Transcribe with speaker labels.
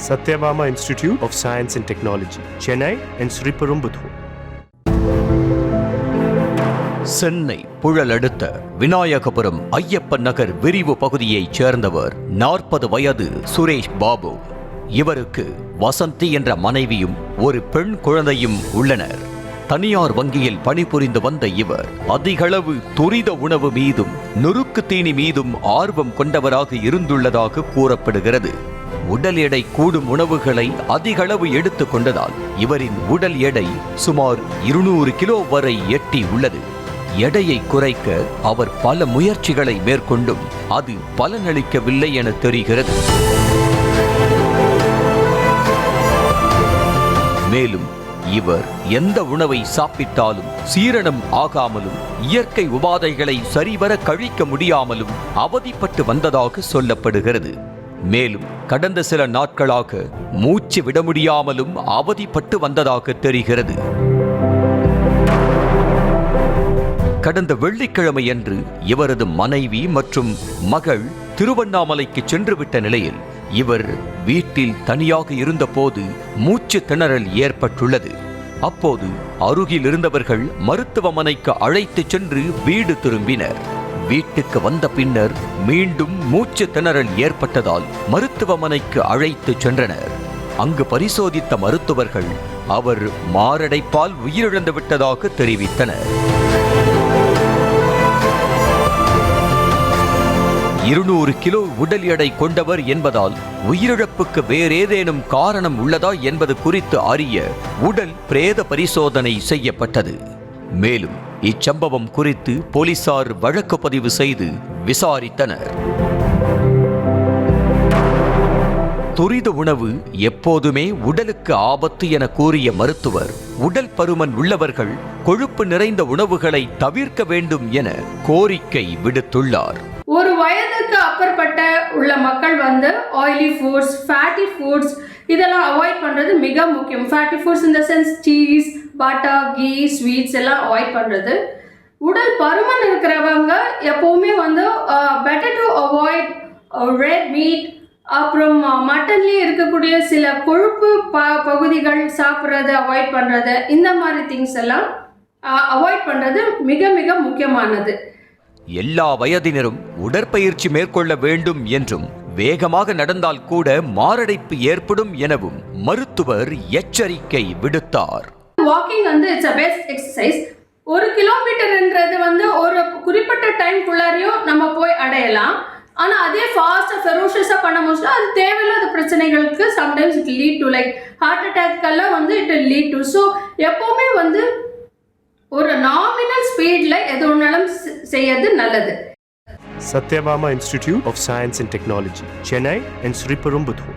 Speaker 1: Satyabama Institute of Science and Technology, Chennai and Sriperumbudur.
Speaker 2: Chennai Puzhal அடுத்த விநாயகபுரம் ஐயப்பன் நகர் விரிவு பகுதியைச் சேர்ந்தவர் 40 வயது சுரேஷ் பாபு. இவருக்கு வசந்தி என்ற மனைவியும் ஒரு பெண் குழந்தையும் உள்ளனர். தனியார் வங்கியில் பணிபுரிந்து வந்த இவர் அதிகளவு துரித உணவு மீதும் நுறுக்கு தீனி மீதும் ஆர்வம் கொண்டவராக இருந்துள்ளதாக கூறப்படுகிறது. உடல் எடை கூடும் உணவுகளை அதிகளவு எடுத்துக் கொண்டதால் இவரின் உடல் எடை சுமார் 200 கிலோ வரை எட்டி உள்ளது. எடையை குறைக்க அவர் பல முயற்சிகளை மேற்கொண்டும் அது பலனளிக்கவில்லை என தெரிகிறது. மேலும் இவர் எந்த உணவை சாப்பிட்டாலும் சீரணம் ஆகாமலும் இயற்கை உபாதைகளை சரிவர கழிக்க முடியாமலும் அவதிப்பட்டு வந்ததாக சொல்லப்படுகிறது. மேலும் கடந்த சில நாட்களாக மூச்சு விட முடியாமலும் அவதிப்பட்டு வந்ததாக தெரிகிறது. கடந்த வெள்ளிக்கிழமையன்று இவரது மனைவி மற்றும் மகள் திருவண்ணாமலைக்கு சென்றுவிட்ட நிலையில் இவர் வீட்டில் தனியாக இருந்தபோது மூச்சு திணறல் ஏற்பட்டுள்ளது. அப்போது அருகில் இருந்தவர்கள் மருத்துவமனைக்கு அழைத்து சென்று வீடு திரும்பினர். வீட்டுக்கு வந்த பின்னர் மீண்டும் மூச்சு திணறல் ஏற்பட்டதால் மருத்துவமனைக்கு அழைத்து சென்றனர். அங்கு பரிசோதித்த மருத்துவர்கள் அவர் மாரடைப்பால் உயிரிழந்து விட்டதாக தெரிவித்தனர். 200 கிலோ உடல் எடை கொண்டவர் என்பதால் உயிரிழப்புக்கு வேறேதேனும் காரணம் உள்ளதா என்பது குறித்து அறிய உடல் பிரேத பரிசோதனை செய்யப்பட்டது. மேலும் இச்சம்பவம் குறித்து போலீசார் வழக்கு பதிவு செய்து விசாரித்தனர். துரித உணவு எப்போதுமே உடலுக்கு ஆபத்து என கூறிய மருத்துவர் உடல் பருமன் உள்ளவர்கள் கொழுப்பு நிறைந்த உணவுகளை தவிர்க்க வேண்டும் என கோரிக்கை விடுத்துள்ளார்.
Speaker 3: ஒரு வயதுக்கு அப்பாற்பட்ட உள்ள மக்கள் ஆயிலி ஃபுட்ஸ், ஃபேட்டி ஃபுட்ஸ் இதெல்லாம் அவாய்ட் பண்ணுறது மிக முக்கியம். ஃபேட்டி ஃபுட்ஸ் இந்த sense cheese, butter, ghee, sweets எல்லாம் அவாய்ட் பண்ணுறது. உடல் பருமன் இருக்கிறவங்க எப்போவுமே better to avoid red meat, அப்புறம் மட்டன்லேயே இருக்கக்கூடிய சில கொழுப்பு பகுதிகள் சாப்பிட்றது அவாய்ட் பண்ணுறது, இந்த மாதிரி திங்ஸ் எல்லாம் அவாய்ட் பண்ணுறது மிக மிக முக்கியமானது.
Speaker 2: எல்லா வயதினரும் உடற்பயிற்சி மேற்கொள்ள வேண்டும் என்றும் வேகமாக நடந்தால் கூட மாரடைப்பு ஏற்படும் எனவும் மருத்துவர் எச்சரிக்கை விடுத்தார்.
Speaker 3: Walking it's a best exercise. 1 கிலோமீட்டர்ன்றது ஒரு குறிப்பிட்ட டைம்குள்ளாரையும் நம்ம போய் அடையலாம். ஆனால் அதே ஃபாஸ்ட்டாக ஃபெரோஷியஸாக பண்ண முடிச்சுன்னா அது தேவையில்லாத பிரச்சனைகளுக்கு sometimes it lead to like heart அட்டாக்கெல்லாம் இட் லீட் டு. ஸோ எப்போவுமே ஒரு நாமினல் ஸ்பீடில் எது ஒன்றாலும் செய்யறது நல்லது.
Speaker 1: Satyabama Institute of Science and Technology, Chennai and Sriperumbudur.